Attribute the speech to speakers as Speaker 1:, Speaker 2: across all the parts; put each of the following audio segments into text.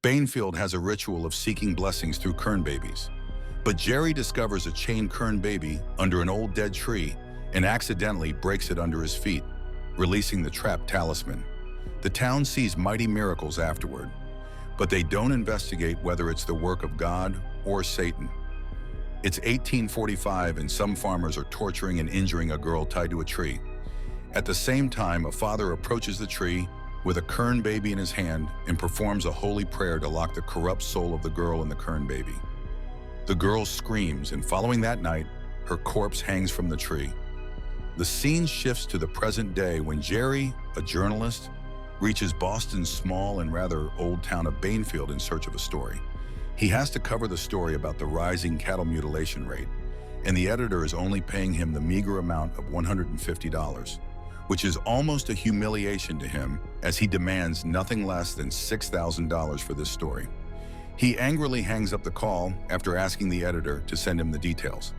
Speaker 1: Bainfield has a ritual of seeking blessings through kern babies. But Jerry discovers a chained kern baby under an old dead tree and accidentally breaks it under his feet, releasing the trapped talisman. The town sees mighty miracles afterward, but they don't investigate whether it's the work of God or Satan. It's 1845 and some farmers are torturing and injuring a girl tied to a tree. At the same time, a father approaches the tree with a kern baby in his hand and performs a holy prayer to lock the corrupt soul of the girl in the kern baby. The girl screams, and following that night, her corpse hangs from the tree. The scene shifts to the present day when Jerry, a journalist, reaches Boston's small and rather old town of Bainfield in search of a story. He has to cover the story about the rising cattle mutilation rate, and the editor is only paying him the meager amount of $150, which is almost a humiliation to him as he demands nothing less than $6,000 for this story. He angrily hangs up the call after asking the editor to send him the details.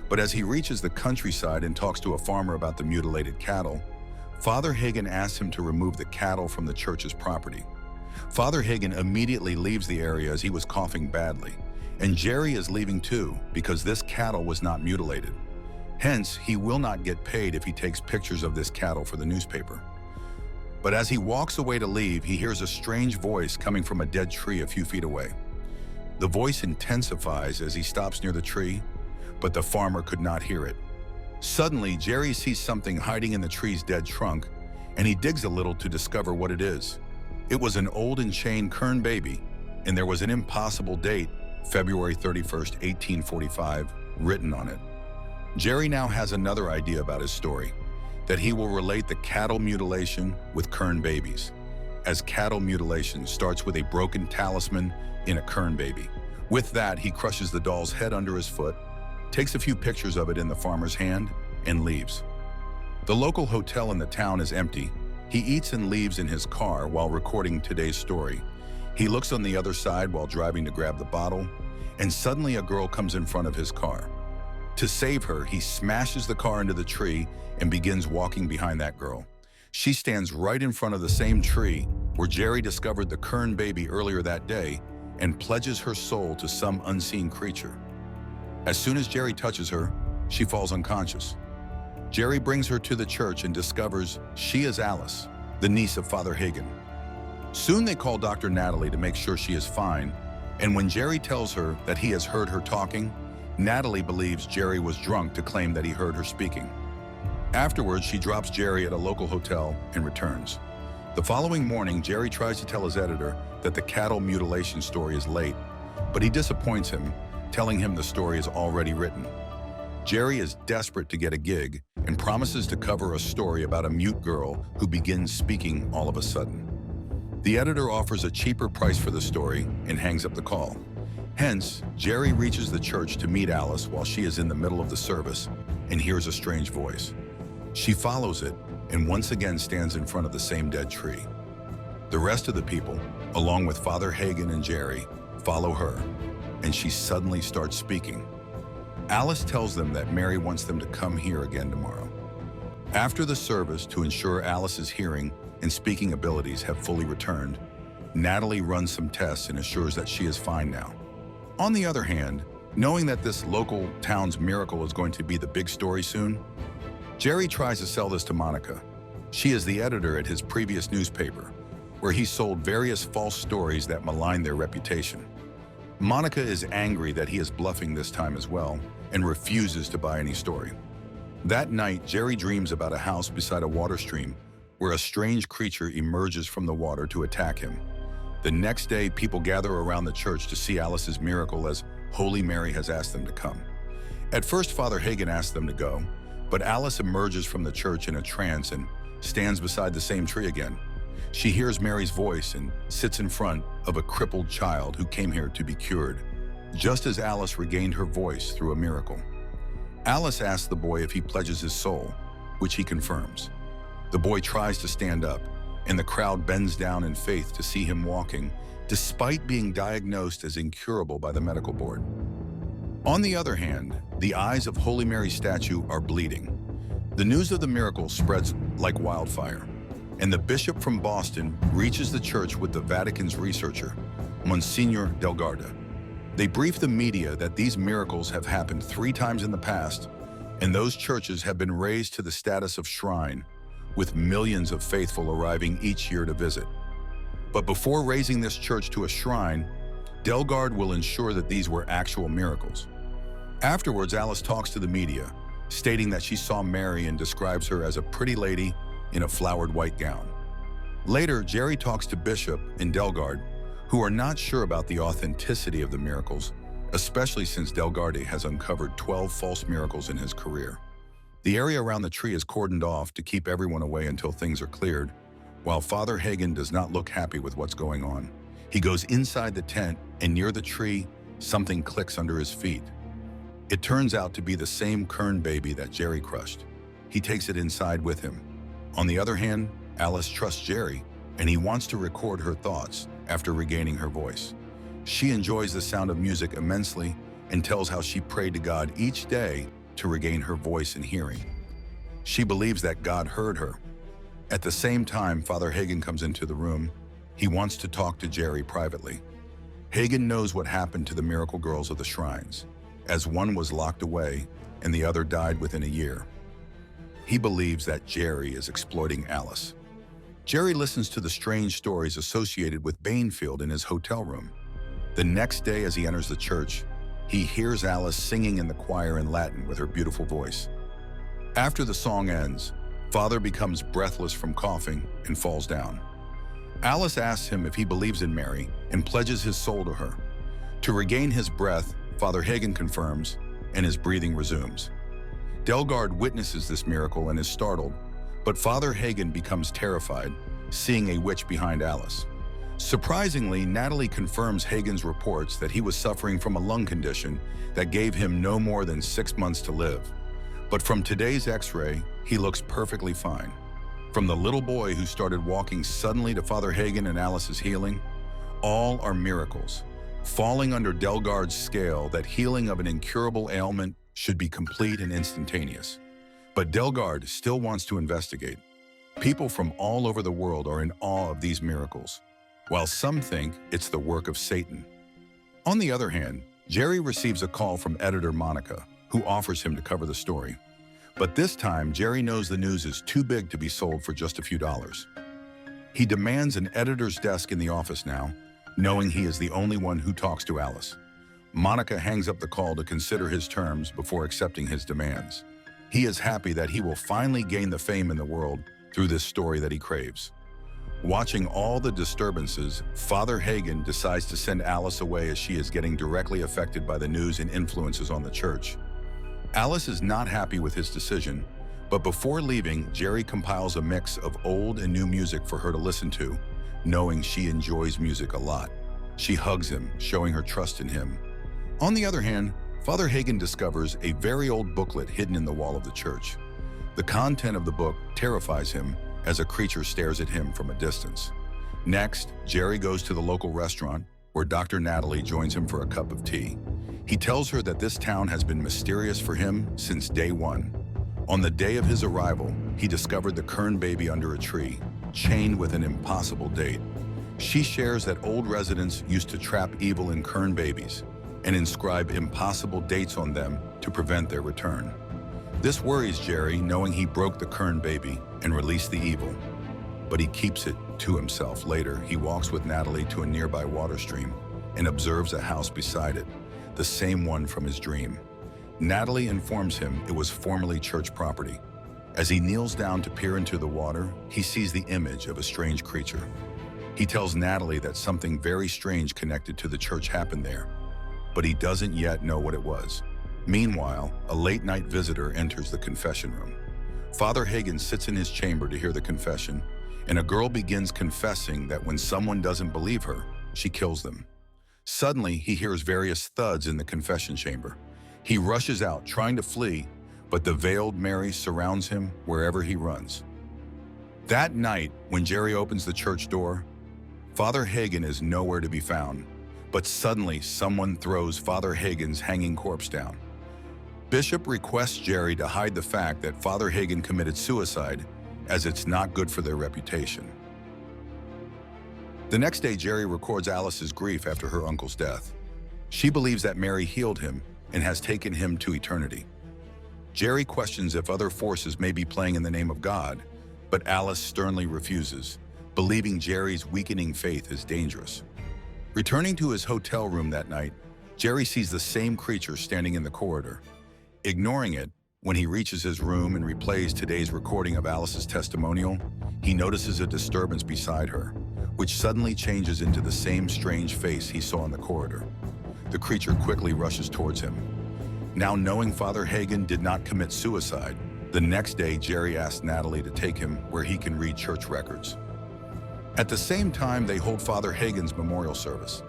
Speaker 1: But as he reaches the countryside and talks to a farmer about the mutilated cattle, Father Hagen asks him to remove the cattle from the church's property. Father Hagen immediately leaves the area as he was coughing badly, and Jerry is leaving too because this cattle was not mutilated. Hence, he will not get paid if he takes pictures of this cattle for the newspaper. But as he walks away to leave, he hears a strange voice coming from a dead tree a few feet away. The voice intensifies as he stops near the tree, but the farmer could not hear it. Suddenly, Jerry sees something hiding in the tree's dead trunk, and he digs a little to discover what it is. It was an old and chained kern baby, and there was an impossible date, February 31st, 1845, written on it. Jerry now has another idea about his story, that he will relate the cattle mutilation with kern babies, as cattle mutilation starts with a broken talisman in a kern baby. With that, he crushes the doll's head under his foot, takes a few pictures of it in the farmer's hand, and leaves. The local hotel in the town is empty. He eats and leaves in his car while recording today's story. He looks on the other side while driving to grab the bottle, and suddenly a girl comes in front of his car. To save her, he smashes the car into the tree and begins walking behind that girl. She stands right in front of the same tree where Jerry discovered the kern baby earlier that day and pledges her soul to some unseen creature. As soon as Jerry touches her, she falls unconscious. Jerry brings her to the church and discovers she is Alice, the niece of Father Hagen. Soon they call Dr. Natalie to make sure she is fine, and when Jerry tells her that he has heard her talking, Natalie believes Jerry was drunk to claim that he heard her speaking. Afterwards, she drops Jerry at a local hotel and returns. The following morning, Jerry tries to tell his editor that the cattle mutilation story is late, but he disappoints him, telling him the story is already written. Jerry is desperate to get a gig and promises to cover a story about a mute girl who begins speaking all of a sudden. The editor offers a cheaper price for the story and hangs up the call. Hence, Jerry reaches the church to meet Alice while she is in the middle of the service and hears a strange voice. She follows it and once again stands in front of the same dead tree. The rest of the people, along with Father Hagen and Jerry, follow her, and she suddenly starts speaking. Alice tells them that Mary wants them to come here again tomorrow. After the service, to ensure Alice's hearing and speaking abilities have fully returned, Natalie runs some tests and assures that she is fine now. On the other hand, knowing that this local town's miracle is going to be the big story soon, Jerry tries to sell this to Monica. She is the editor at his previous newspaper, where he sold various false stories that malign their reputation. Monica is angry that he is bluffing this time as well and refuses to buy any story. That night, Jerry dreams about a house beside a water stream where a strange creature emerges from the water to attack him. The next day, people gather around the church to see Alice's miracle as Holy Mary has asked them to come. At first, Father Hagen asks them to go, but Alice emerges from the church in a trance and stands beside the same tree again. She hears Mary's voice and sits in front of a crippled child who came here to be cured, just as Alice regained her voice through a miracle. Alice asks the boy if he pledges his soul, which he confirms. The boy tries to stand up, and the crowd bends down in faith to see him walking, despite being diagnosed as incurable by the medical board. On the other hand, the eyes of Holy Mary's statue are bleeding. The news of the miracle spreads like wildfire, and the bishop from Boston reaches the church with the Vatican's researcher, Monsignor Delgarda. They brief the media that these miracles have happened 3 times in the past, and those churches have been raised to the status of shrine, with millions of faithful arriving each year to visit. But before raising this church to a shrine, Delgarde will ensure that these were actual miracles. Afterwards, Alice talks to the media, stating that she saw Mary and describes her as a pretty lady in a flowered white gown. Later, Jerry talks to Bishop and Delgarde, who are not sure about the authenticity of the miracles, especially since Delgarde has uncovered 12 false miracles in his career. The area around the tree is cordoned off to keep everyone away until things are cleared, while Father Hagen does not look happy with what's going on. He goes inside the tent, and near the tree, something clicks under his feet. It turns out to be the same Kern baby that Jerry crushed. He takes it inside with him. On the other hand, Alice trusts Jerry, and he wants to record her thoughts after regaining her voice. She enjoys the sound of music immensely and tells how she prayed to God each day to regain her voice and hearing. She believes that God heard her. At the same time, Father Hagen comes into the room. He wants to talk to Jerry privately. Hagen knows what happened to the miracle girls of the shrines, as one was locked away and the other died within a year. He believes that Jerry is exploiting Alice. Jerry listens to the strange stories associated with Bainfield in his hotel room. The next day, as he enters the church, he hears Alice singing in the choir in Latin with her beautiful voice. After the song ends, Father becomes breathless from coughing and falls down. Alice asks him if he believes in Mary and pledges his soul to her. To regain his breath, Father Hagen confirms, and his breathing resumes. Delgarde witnesses this miracle and is startled, but Father Hagen becomes terrified, seeing a witch behind Alice. Surprisingly, Natalie confirms Hagen's reports that he was suffering from a lung condition that gave him no more than 6 months to live. But from today's x-ray, he looks perfectly fine. From the little boy who started walking suddenly to Father Hagen and Alice's healing, all are miracles, falling under Delgarde's scale that healing of an incurable ailment should be complete and instantaneous. But Delgarde still wants to investigate. People from all over the world are in awe of these miracles, while some think it's the work of Satan. On the other hand, Jerry receives a call from editor Monica, who offers him to cover the story. But this time, Jerry knows the news is too big to be sold for just a few dollars. He demands an editor's desk in the office now, knowing he is the only one who talks to Alice. Monica hangs up the call to consider his terms before accepting his demands. He is happy that he will finally gain the fame in the world through this story that he craves. Watching all the disturbances, Father Hagen decides to send Alice away as she is getting directly affected by the news and influences on the church. Alice is not happy with his decision, but before leaving, Jerry compiles a mix of old and new music for her to listen to, knowing she enjoys music a lot. She hugs him, showing her trust in him. On the other hand, Father Hagen discovers a very old booklet hidden in the wall of the church. The content of the book terrifies him as a creature stares at him from a distance. Next, Jerry goes to the local restaurant where Dr. Natalie joins him for a cup of tea. He tells her that this town has been mysterious for him since day one. On the day of his arrival, he discovered the Kern baby under a tree, chained with an impossible date. She shares that old residents used to trap evil in Kern babies and inscribe impossible dates on them to prevent their return. This worries Jerry, knowing he broke the Kern baby and released the evil. But he keeps it to himself. Later, he walks with Natalie to a nearby water stream and observes a house beside it, the same one from his dream. Natalie informs him it was formerly church property. As he kneels down to peer into the water, he sees the image of a strange creature. He tells Natalie that something very strange connected to the church happened there, but he doesn't yet know what it was. Meanwhile, a late-night visitor enters the confession room. Father Hagen sits in his chamber to hear the confession, and a girl begins confessing that when someone doesn't believe her, she kills them. Suddenly, he hears various thuds in the confession chamber. He rushes out, trying to flee, but the veiled Mary surrounds him wherever he runs. That night, when Jerry opens the church door, Father Hagen is nowhere to be found, but suddenly someone throws Father Hagen's hanging corpse down. Bishop requests Jerry to hide the fact that Father Hagen committed suicide, as it's not good for their reputation. The next day, Jerry records Alice's grief after her uncle's death. She believes that Mary healed him and has taken him to eternity. Jerry questions if other forces may be playing in the name of God, but Alice sternly refuses, believing Jerry's weakening faith is dangerous. Returning to his hotel room that night, Jerry sees the same creature standing in the corridor. Ignoring it, when he reaches his room and replays today's recording of Alice's testimonial, he notices a disturbance beside her, which suddenly changes into the same strange face he saw in the corridor. The creature quickly rushes towards him. Now knowing Father Hagen did not commit suicide, the next day Jerry asks Natalie to take him where he can read church records. At the same time, they hold Father Hagen's memorial service.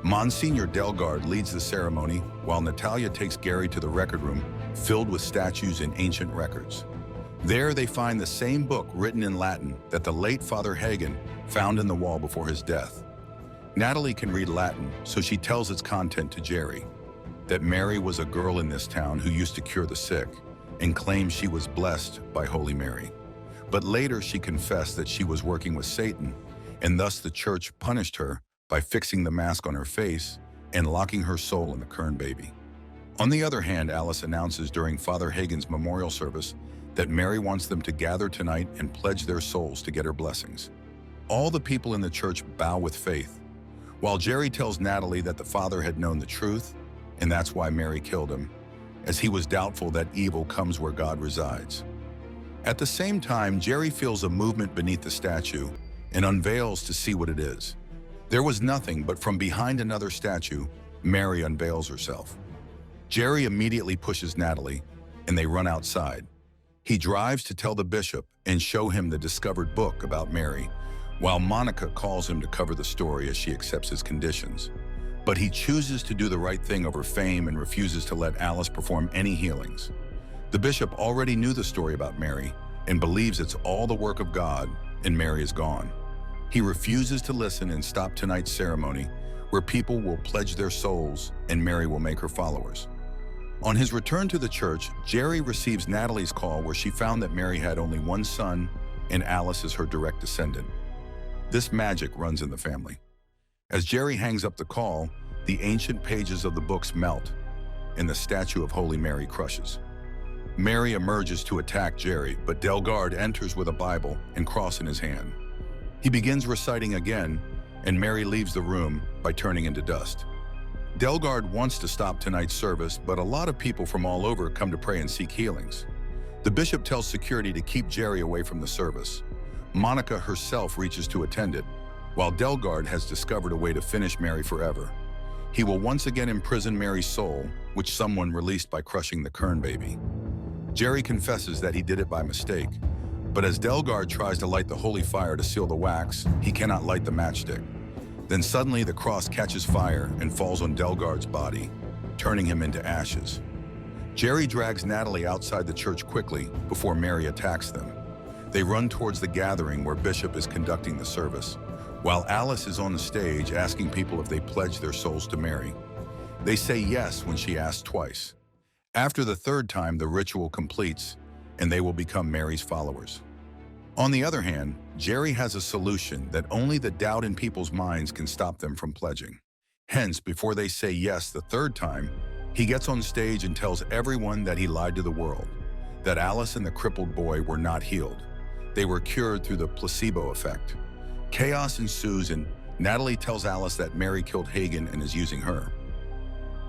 Speaker 1: Monsignor Delgard leads the ceremony, while Natalia takes Gary to the record room filled with statues and ancient records. There they find the same book written in Latin that the late Father Hagen found in the wall before his death. Natalie can read Latin, so she tells its content to Jerry, that Mary was a girl in this town who used to cure the sick, and claims she was blessed by Holy Mary. But later she confessed that she was working with Satan, and thus the church punished her by fixing the mask on her face and locking her soul in the Kern baby. On the other hand, Alice announces during Father Hagen's memorial service that Mary wants them to gather tonight and pledge their souls to get her blessings. All the people in the church bow with faith, while Jerry tells Natalie that the father had known the truth, and that's why Mary killed him, as he was doubtful that evil comes where God resides. At the same time, Jerry feels a movement beneath the statue and unveils to see what it is. There was nothing, but from behind another statue, Mary unveils herself. Jerry immediately pushes Natalie, and they run outside. He drives to tell the bishop and show him the discovered book about Mary, while Monica calls him to cover the story as she accepts his conditions. But he chooses to do the right thing over fame and refuses to let Alice perform any healings. The bishop already knew the story about Mary and believes it's all the work of God, and Mary is gone. He refuses to listen and stop tonight's ceremony, where people will pledge their souls and Mary will make her followers. On his return to the church, Jerry receives Natalie's call where she found that Mary had only one son and Alice is her direct descendant. This magic runs in the family. As Jerry hangs up the call, the ancient pages of the books melt and the statue of Holy Mary crushes. Mary emerges to attack Jerry, but Delgard enters with a Bible and cross in his hand. He begins reciting again, and Mary leaves the room by turning into dust. Delgard wants to stop tonight's service, but a lot of people from all over come to pray and seek healings. The bishop tells security to keep Jerry away from the service. Monica herself reaches to attend it, while Delgard has discovered a way to finish Mary forever. He will once again imprison Mary's soul, which someone released by crushing the Kern baby. Jerry confesses that he did it by mistake, but as Delgard tries to light the holy fire to seal the wax, he cannot light the matchstick. Then suddenly the cross catches fire and falls on Delgard's body, turning him into ashes. Jerry drags Natalie outside the church quickly before Mary attacks them. They run towards the gathering where Bishop is conducting the service, while Alice is on the stage asking people if they pledge their souls to Mary. They say yes when she asks twice. After the third time, the ritual completes, and they will become Mary's followers. On the other hand, Jerry has a solution that only the doubt in people's minds can stop them from pledging. Hence, before they say yes the third time, he gets on stage and tells everyone that he lied to the world, that Alice and the crippled boy were not healed. They were cured through the placebo effect. Chaos ensues, and Natalie tells Alice that Mary killed Hagen and is using her.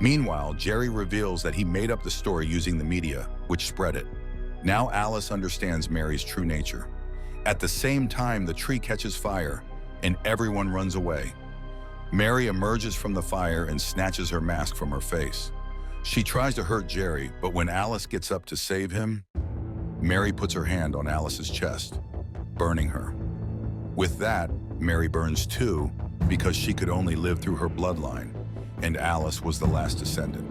Speaker 1: Meanwhile, Jerry reveals that he made up the story using the media, which spread it. Now Alice understands Mary's true nature. At the same time, the tree catches fire, and everyone runs away. Mary emerges from the fire and snatches her mask from her face. She tries to hurt Jerry, but when Alice gets up to save him, Mary puts her hand on Alice's chest, burning her. With that, Mary burns too, because she could only live through her bloodline, and Alice was the last descendant.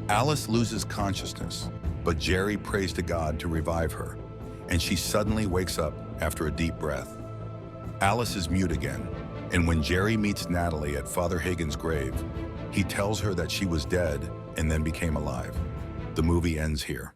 Speaker 1: Alice loses consciousness, but Jerry prays to God to revive her, and she suddenly wakes up after a deep breath. Alice is mute again, and when Jerry meets Natalie at Father Hagen's grave, he tells her that she was dead and then became alive. The movie ends here.